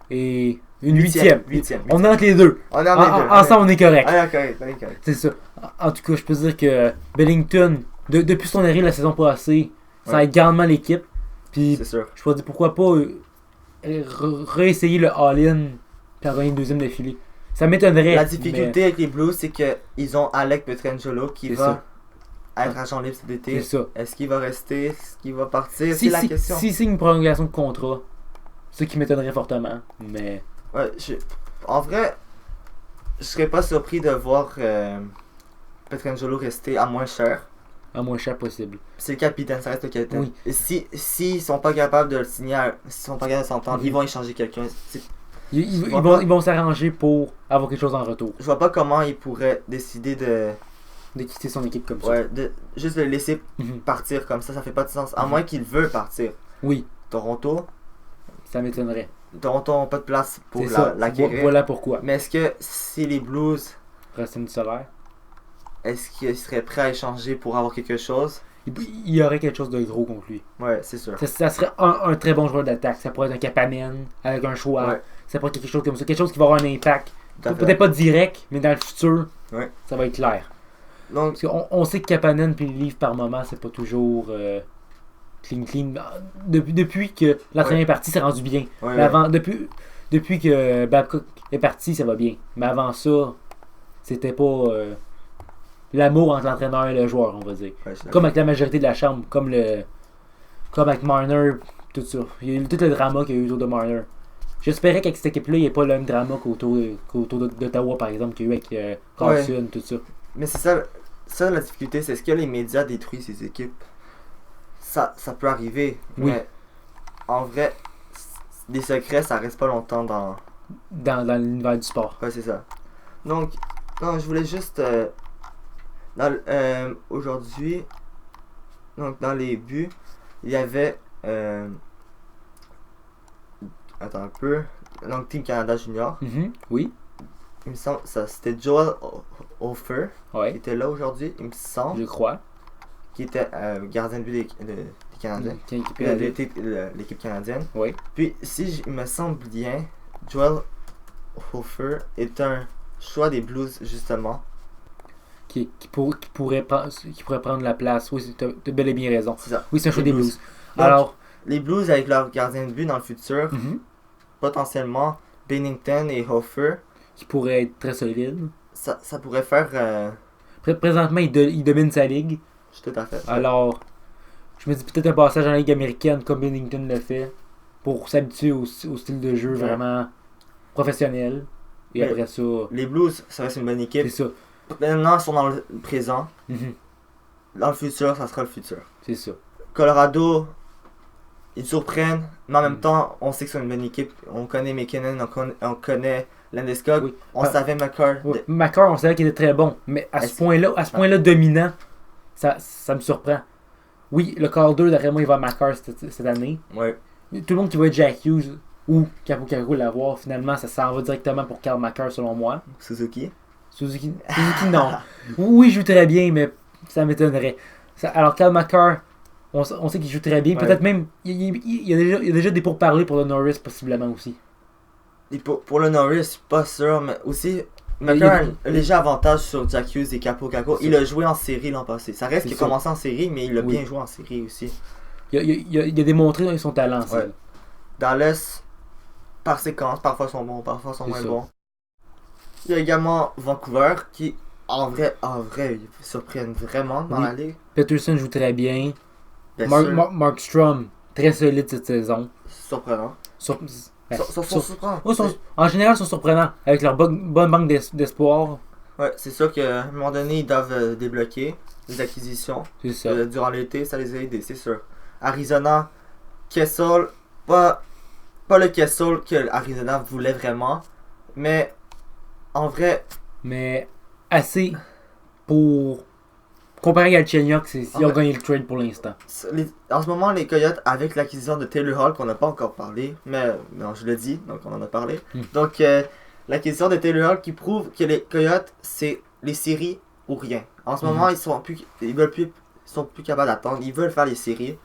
Et une huitième. Huitième. On est entre les deux. On est en les deux. Ensemble, on est correct. Ah, correct, on est correct. C'est ça. En tout cas, je peux dire que Bellington, depuis son arrivée la saison passée, ça aide grandement l'équipe. Puis, C'est sûr. je peux dire pourquoi pas réessayer le all-in puis en gagner une deuxième d'affilée. Ça m'étonnerait. La difficulté avec les Blues, c'est qu'ils ont Alec Pietrangelo qui C'est va être agent libre cet mais été. c'est ça. Est-ce qu'il va rester? Est-ce qu'il va partir? C'est la question. Si c'est une prolongation de contrat, ce qui m'étonnerait fortement. Mais Ouais, en vrai, je serais pas surpris de voir Pietrangelo rester à moins cher. à moins cher possible. C'est le capitaine, ça reste le capitaine. Oui. Et s'ils sont pas capables de le signer, s'ils sont pas capables de s'entendre, Mhm. ils vont échanger quelqu'un. Ils vois pas. vont s'arranger pour avoir quelque chose en retour. Je vois pas comment ils pourraient décider de De quitter son équipe comme ça. ouais, de juste le laisser Mhm. partir comme ça fait pas de sens. À Mhm. moins qu'il veut partir. Oui, Toronto ça m'étonnerait. n'a pas de place pour C'est ça. l'acquérir. Voilà pourquoi. Mais est-ce que si les Blues, Racine du solaire. est-ce qu'ils seraient prêts à échanger pour avoir quelque chose? il y aurait quelque chose de gros contre lui. Ouais, c'est sûr. Ça serait un très bon joueur d'attaque. Ça pourrait être un Kapanen avec un choix. Ouais. Ça pourrait être quelque chose comme ça. Quelque chose qui va avoir un impact. Tout à fait. Peut-être pas direct, mais dans le futur, Ouais. ça va être clair. Donc, Parce qu'on sait que Kapanen puis le livre par moment, c'est pas toujours clean. Depuis que l'entraîneur est parti, c'est rendu bien. ouais, Mais avant, depuis que Babcock est parti, ça va bien. Mais avant ça, c'était pas l'amour entre l'entraîneur et le joueur, on va dire. ouais, je suis Comme avec la majorité de la chambre, comme avec Marner, tout ça. Il y a eu tout le drama qu'il y a eu autour de Marner. J'espérais qu'avec cette équipe-là, il n'y ait pas le même drama qu'autour d'Ottawa, par exemple, qu'il y a eu avec Carlson, tout ça. Mais c'est ça la difficulté, c'est est-ce que les médias détruisent ces équipes? Ça peut arriver, Oui. mais en vrai, des secrets, ça reste pas longtemps dans... Dans l'univers du sport. Ouais, c'est ça. Donc, non, je voulais juste... aujourd'hui, donc dans les buts, il y avait... attends un peu. Donc, Team Canada Junior. Oui. Il me semble, ça c'était Joel Hofer qui Ouais. était là aujourd'hui, il me semble. Je crois. Qui était gardien de but des Canadiens. Qui a équipé L'équipe canadienne. Oui. Puis, si il me semble bien, Joel Hofer est un choix des Blues, justement. Qui pourrait prendre la place. Oui, t'as bel et bien raison. C'est ça. Oui, c'est un choix Les des Blues. Blues. Donc, Alors, les Blues, avec leur gardien de but dans le futur, potentiellement, Bennington et Hofer, qui pourrait être très solide. ça pourrait faire... Présentement, il domine sa ligue. je suis tout à fait. Alors, je me dis peut-être un passage en Ligue américaine comme Bennington le fait pour s'habituer au style de jeu Ouais. vraiment professionnel. Et Mais après ça, Les Blues, ça reste une bonne c'est équipe. ça. Maintenant, ils sont dans le présent. Mhm. Dans le futur, ça sera le futur. C'est ça. Colorado, ils surprennent, mais en même Mm. temps, on sait que c'est une bonne équipe. On connaît McKinnon, on connaît Landeskog, Oui. on savait McCarr. Ouais. McCarr, on savait qu'il était très bon, mais à ce point-là dominant, ça me surprend. Oui, le Calder, d'après moi, il va à McCarr cette année. Ouais. Tout le monde qui va être Jack Hughes ou Capo l'avoir, finalement, ça s'en va directement pour Carl McCarr, selon moi. Suzuki. Suzuki non. Oui, il joue très bien, mais ça m'étonnerait. Alors, Carl McCarr, on sait qu'il joue très bien. Ouais. Peut-être même, il y a déjà des pourparlers pour le Norris, possiblement aussi. Et pour le Norris, je suis pas sûr, mais aussi, McCarr a un léger avantage sur Jack Hughes et Capo. Il a joué en série l'an passé. Ça reste qu'il a commencé en série, mais il a bien joué en série aussi. Il a démontré son talent. Ouais. Dallas, par séquence, parfois sont bons, parfois sont moins bons. Il y a également Vancouver qui, en vrai, ils surprennent vraiment dans la ligue. Peterson joue très bien. Bien sûr. Markstrom, très solide cette saison. Surprenant. Surprenant. En général, ils sont surprenants. Avec leur bonne banque d'espoir. Ouais, c'est sûr qu'à un moment donné, ils doivent débloquer les acquisitions. C'est ça. Durant l'été, ça les a aidés, c'est sûr. Arizona, Kessel, pas le Kessel que Arizona voulait vraiment, mais en vrai, Mais assez pour comparer à Galchenyuk, ils ont gagné le trade pour l'instant. en ce moment, les Coyotes, avec l'acquisition de Taylor Hall, qu'on n'a pas encore parlé, mais non, je le dis, donc on en a parlé. Donc, l'acquisition de Taylor Hall qui prouve que les Coyotes, c'est les séries ou rien. En ce moment, ils sont plus capables d'attendre, ils veulent faire les séries.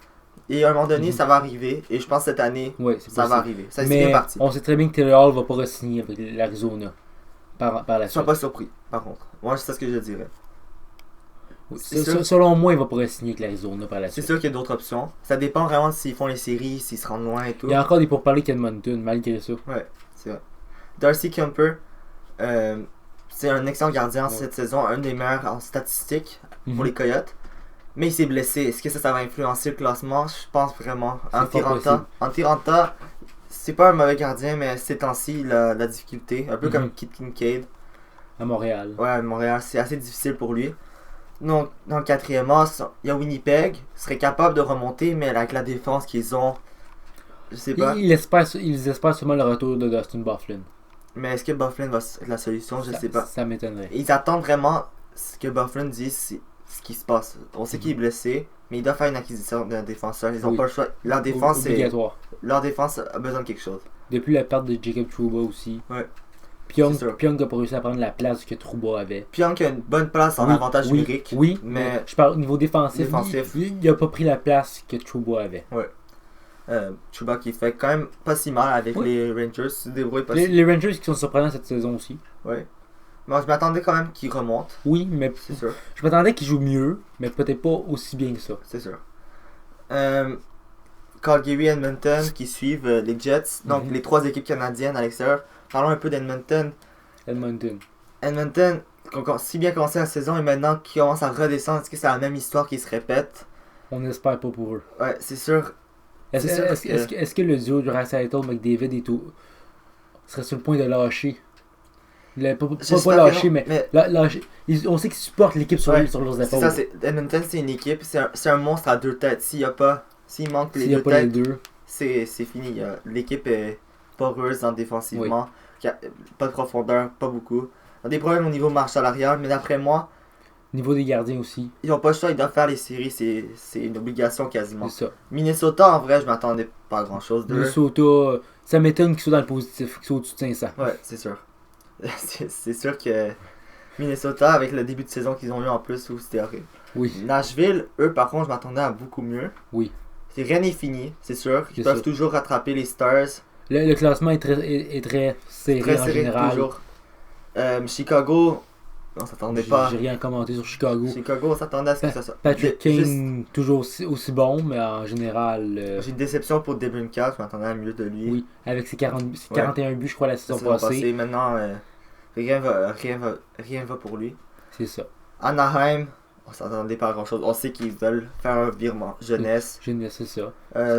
Et à un moment donné, ça va arriver. Et je pense que cette année, ça va arriver. Ça, c'est bien parti. On sait très bien que Taylor Hall va pas re-signer avec l'Arizona par la Je ne suite. suis pas surpris, par contre. Moi, c'est ce que je dirais. Selon moi, il va pas re-signer avec l'Arizona par la C'est suite. sûr qu'il y a d'autres options. Ça dépend vraiment de s'ils font les séries, s'ils se rendent loin et tout. Il y a encore des pourparlers qu'Edmonton, malgré ça. Ouais, c'est vrai. Darcy Kemper, c'est un excellent gardien cette saison, un des meilleurs en statistiques pour les Coyotes. Mais il s'est blessé. Est-ce que ça va influencer le classement? Je pense vraiment. Antiranta, c'est pas un mauvais gardien, mais ces temps-ci, il a de la difficulté. Un peu comme Kit Kincaid. À Montréal. Ouais, à Montréal, c'est assez difficile pour lui. Donc, dans le quatrième as, il y a Winnipeg. Ils seraient capables de remonter, mais avec la défense qu'ils ont, je sais pas. Ils espèrent sûrement le retour de Dustin Byfuglien. Mais est-ce que Byfuglien va être la solution? Je sais pas. Ça m'étonnerait. Ils attendent vraiment ce que Byfuglien dise, ce qui se passe. On sait qu'il est blessé, mais il doit faire une acquisition d'un défenseur. Ils n'ont pas le choix. Leur défense, obligatoire. Leur défense a besoin de quelque chose. Depuis la perte de Jacob Trouba aussi. Ouais. Pyong C'est sûr. n'a pas réussi à prendre la place que Trouba avait. Pyong a une bonne place en avantage numérique. Oui, mais je parle au niveau défensif. Défensif. Il a pas pris la place que Trouba avait. Chuba qui fait quand même pas si mal avec Oui. les Rangers, se débrouille pas Les, si les Rangers qui sont surprenants cette saison aussi. ouais. Moi je m'attendais quand même qu'ils remontent, Oui, mais c'est sûr, je m'attendais qu'ils jouent mieux, mais peut-être pas aussi bien que ça. c'est sûr. Calgary, Edmonton qui suivent les Jets, donc Mhm. les 3 équipes canadiennes à l'extérieur. Parlons un peu d'Edmonton. Edmonton. Edmonton, qui ont si bien commencé la saison et maintenant qui commence à redescendre, est-ce que c'est la même histoire qui se répète? On espère pas pour eux. Ouais, c'est sûr. Est-ce C'est sûr est-ce que le duo de Draisaitl McDavid et tout serait sur le point de lâcher? Pas J'espère que lâcher, non, mais lâcher. On sait qu'ils supportent l'équipe sur leurs c'est épaules. ça, Edmonton c'est une équipe, c'est un monstre à 2 têtes. S'il manque les S'il n'y a 2 pas les têtes, deux, c'est fini. L'équipe est poreuse défensivement. Pas de profondeur, pas beaucoup. Ils ont des problèmes au niveau marche salariale, mais d'après moi, niveau des gardiens aussi. ils n'ont pas le choix, ils doivent faire les séries, c'est une obligation quasiment. C'est ça. Minnesota, en vrai, je m'attendais pas à grand chose d'eux. Minnesota, ça m'étonne qu'ils soient dans le positif, qu'ils soient au-dessus de 500. Ouais, c'est sûr. C'est sûr que Minnesota, avec le début de saison qu'ils ont eu en plus, c'était horrible. Oui, Nashville, eux, par contre, je m'attendais à beaucoup mieux. oui. Rien n'est fini, c'est sûr. Ils C'est peuvent ça. toujours rattraper les Stars. Le classement est très serré Très en serré général. toujours. Chicago, on s'attendait pas. J'ai rien à commenter sur Chicago. Chicago, on s'attendait à ce que ça soit. Patrick Juste- Kane, toujours aussi bon, mais en général, J'ai une déception pour DeBrincat, je m'attendais à mieux de lui. oui, avec ses 41 buts, je crois, la La saison saison passée. passée, maintenant, rien va pour lui. C'est ça. Anaheim, on s'attendait pas à grand chose. On sait qu'ils veulent faire un virement jeunesse. C'est ça.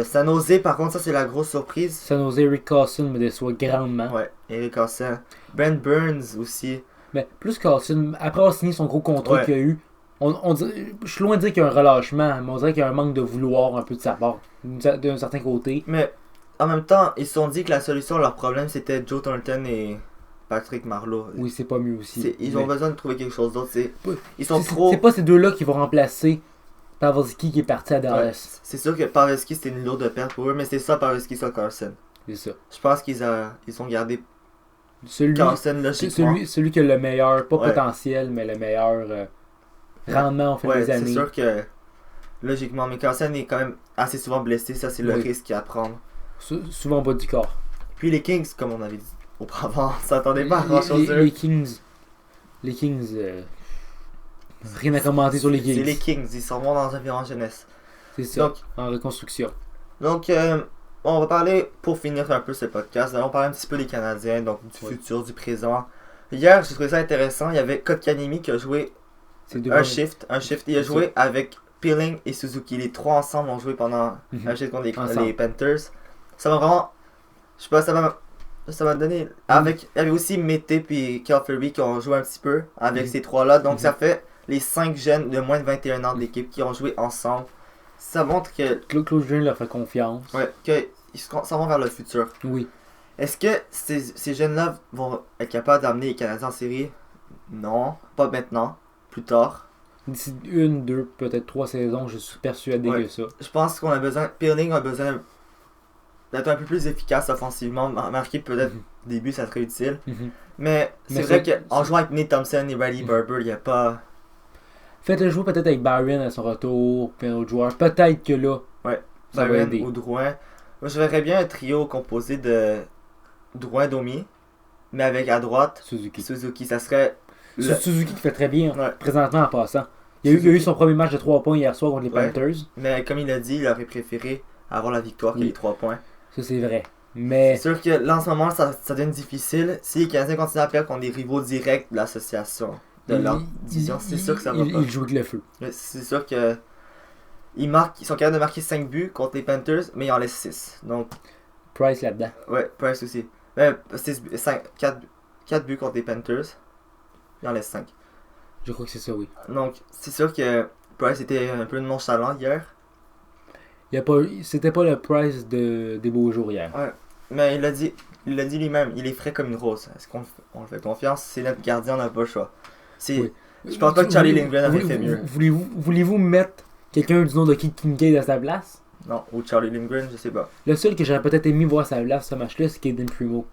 San Jose, par contre, ça c'est la grosse surprise. San Jose, Rick Carlson me déçoit grandement. Ouais, Eric Carlson. Brent Burns aussi. Mais plus Carlson, après avoir signé son gros contrat Ouais. qu'il a eu, je suis loin de dire qu'il y a un relâchement, mais on dirait qu'il y a un manque de vouloir un peu de sa part, d'un certain côté. Mais en même temps, ils se sont dit que la solution à leur problème c'était Joe Thornton et Patrick Marleau. Oui, c'est pas mieux aussi. Ils ont Mais besoin de trouver quelque chose d'autre. Ouais. Ils sont c'est trop. c'est pas ces deux-là qui vont remplacer Pavelski qui est parti à Ouais, Dallas. c'est sûr que Pavelski c'était une lourde perte pour eux, mais c'est ça Pavelski, ça Carlson. C'est ça. Je pense qu'ils ont gardé Celui, Carlson logiquement. celui qui a le meilleur, pas Ouais. potentiel, mais le meilleur rendement au fil Ouais, des c'est années. sûr que logiquement, mais Carlson est quand même assez souvent blessé, ça c'est le Oui. risque à prendre. Souvent au bas du corps. Puis les Kings, comme on avait dit auparavant, on s'attendait pas à grand chose d'eux. Les Kings. Rien à commenter sur les C'est Kings. les Kings, ils sont bons dans un virage jeunesse. C'est ça. Donc, En reconstruction. Donc, on va parler, pour finir un peu ce podcast, on va parler un petit peu des Canadiens, donc du Oui. futur, du présent. Hier, j'ai trouvé ça intéressant, il y avait Kotkaniemi qui a joué C'est deux un bons- shift. Il a C'est joué avec Peeling et Suzuki. Les trois ensemble ont joué pendant Mhm. un shift contre Ensemble. les Panthers. Ça m'a vraiment... Je sais pas, ça m'a donné... Avec, il y avait aussi Mété puis Calfrey qui ont joué un petit peu avec Mhm. ces trois-là. Donc Mhm. ça fait les 5 jeunes de moins de 21 ans de l'équipe qui ont joué ensemble. Ça montre que Claude Julien leur fait confiance. qu'ils s'en vont vers le futur. Oui. Est-ce que ces jeunes-là vont être capables d'amener les Canadiens en série? Non, pas maintenant, plus tard. D'ici 1, 2, peut-être 3 saisons, je suis persuadé Ouais. que ça. Je pense qu'on a besoin, Peeling a besoin d'être un peu plus efficace offensivement. Marquer peut-être Mhm. au début, ça serait utile. Mhm. Mais c'est Mais vrai ça- qu'en jouant avec Nate Thompson et Riley Mhm. Barber, il n'y a pas... Faites-le jouer peut-être avec Byron à son retour, puis un autre joueur. Peut-être que là, ça va Byron aider. ou Drouin. Moi, je verrais bien un trio composé de Drouin-Domi, mais avec à droite Suzuki. Suzuki. Ça serait... C'est Suzuki qui fait très bien Ouais. présentement en passant. Il a eu son premier match de 3 points hier soir contre les Ouais. Panthers. Mais comme il a dit, il aurait préféré avoir la victoire que Oui. les 3 points. Ça, c'est vrai. Mais C'est sûr que là, en ce moment, ça devient difficile. Si les Canadiens continuent à perdre contre des rivaux directs de l'association, de leur division, c'est sûr que ça va pas. Il joue avec le feu. Mais c'est sûr que ils sont capables de marquer 5 buts contre les Panthers, mais ils en laissent 6. Donc, Price là-dedans. ouais, Price aussi. 4 buts contre les Panthers, ils en laissent 5. Je crois que c'est ça, oui. Donc, c'est sûr que Price était un peu nonchalant hier. C'était pas le Price des beaux jours hier. Mais il l'a dit lui-même, il est frais comme une rose. Est-ce qu'on le fait confiance? C'est notre gardien, on n'a pas le choix. Oui. Je pense pas que Charlie Lindgren avait fait mieux. Voulez-vous mettre quelqu'un du nom de Kincaid à sa place? Non, ou Charlie Lindgren, je sais pas. Le seul que j'aurais peut-être aimé voir à sa place ce match-là, c'est Caden Primo.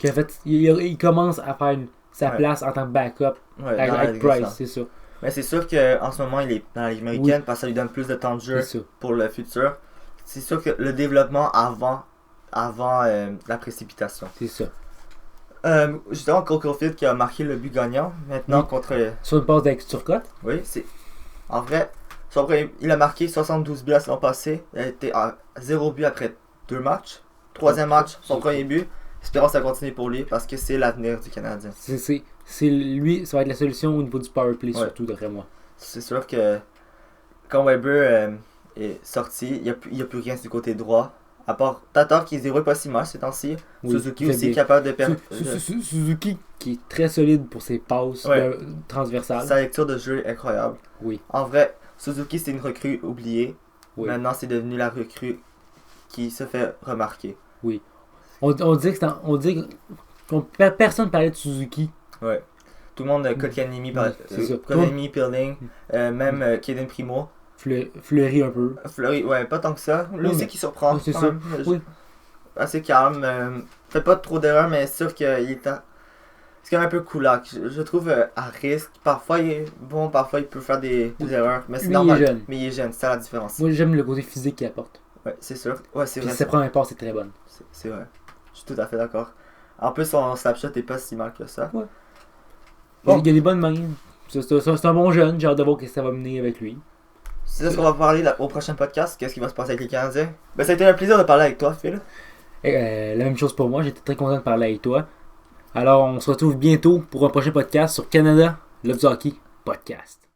qu'en fait, il commence à faire sa place en tant que backup avec Price, c'est ça. Mais c'est sûr qu'en ce moment, il est dans la Ligue américaine parce que ça lui donne plus de temps de jeu pour le futur. C'est sûr que le développement avant la précipitation. C'est ça. Justement, Cole Caulfield qui a marqué le but gagnant maintenant contre. Sur une passe avec Turcotte. Oui, c'est. En vrai, il a marqué 72 buts la saison passée. Il a été à 0 but après 2 matchs. Troisième match, son premier but. Espérons que ça continue pour lui parce que c'est l'avenir du Canadien. C'est lui, ça va être la solution au niveau du power play, surtout d'après moi. C'est sûr que quand Weber est sorti, il n'y a plus rien du côté droit. À part Tatar qui se débrouille pas si mal ces temps-ci. Suzuki aussi capable de perdre. Suzuki qui est très solide pour ses passes transversales. Sa lecture de jeu est incroyable. Oui. En vrai, Suzuki c'est une recrue oubliée. Oui. Maintenant c'est devenu la recrue qui se fait remarquer. Oui. On dit que personne parlait de Suzuki. Ouais. Tout le monde, Kotkaniemi, Pilling, même Kaden Primo. Fleury un peu. Fleury, ouais, pas tant que ça. Lui aussi qui surprend. C'est ça. Oui. Assez calme. Fait pas trop d'erreurs, mais c'est sûr qu'il est c'est quand même un peu coulac. Je trouve à risque. Parfois il est bon, parfois il peut faire des erreurs. Mais c'est normal. Il est jeune. Mais il est jeune, c'est ça la différence. Moi j'aime le côté physique qu'il apporte. Ouais, c'est sûr. Ouais, c'est vrai. Sa première passe est très bonne. C'est vrai. Je suis tout à fait d'accord. En plus, son snapshot est pas si mal que ça. Ouais. Bon. Il y a des bonnes mains. C'est un bon jeune. J'ai hâte de voir ce que ça va mener avec lui. C'est ça ce qu'on va parler au prochain podcast. Qu'est-ce qui va se passer avec les Canadiens? Ben, ça a été un plaisir de parler avec toi, Phil. La même chose pour moi. J'étais très content de parler avec toi. Alors, on se retrouve bientôt pour un prochain podcast sur Canada Love du Hockey Podcast.